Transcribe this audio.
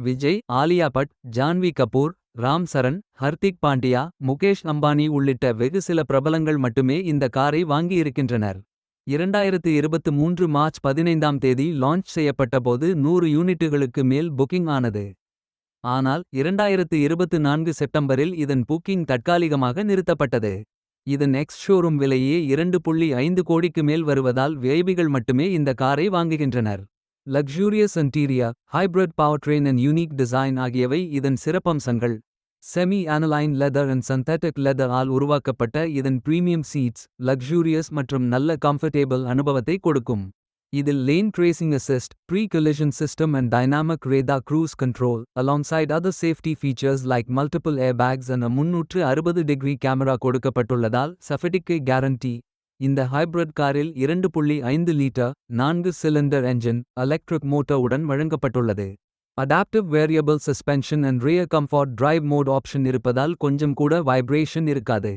Vijay, Alia but, Janhvi Kapoor, Ram Charan, Hardik Pandya, Mukesh Ambani உள்ளிட்ட வெகு சில பிரபலங்கள் மட்டுமே இந்த காரை வாங்கியிருக்கின்றனர். 2023 மார்ச் 15ஆம் தேதி லான்ச் செய்யப்பட்டபோது 100 யூனிட்டுகளுக்கு மேல் புக்கிங் ஆனது. ஆனால் 2024 செப்டம்பரில் இதன் புக்கிங் தற்காலிகமாக நிறுத்தப்பட்டது. இதன் எக்ஸ் ஷோரூம் விலையே 2.5 கோடிக்கு மேல் வருவதால் விஐபிகள் மட்டுமே இந்த காரை வாங்குகின்றனர். Luxurious interior, hybrid powertrain and unique design ஆகியவை இதன் சிறப்பம்சங்கள். Semi aniline leather and synthetic leather ஆல் உருவாக்கப்பட்ட இதன் பிரீமியம் சீட்ஸ் லக்ஸூரியஸ் மற்றும் நல்ல கம்ஃபர்டேபிள் அனுபவத்தை கொடுக்கும். இதில் லேன் ட்ரேசிங் அசிஸ்ட், ப்ரீ-collision system and dynamic radar cruise control, alongside other safety features like multiple airbags and a 360° camera கொடுக்கப்பட்டுள்ளதால் சஃபெடிக்கை கேரண்டி. இந்த ஹைப்ரிட் காரில் 2.5 litre 4 cylinder engine electric motor உடன் வழங்கப்பட்டுள்ளது. Adaptive variable suspension and rear comfort drive mode option இருப்பதால் கொஞ்சம் கூட vibration இருக்காது.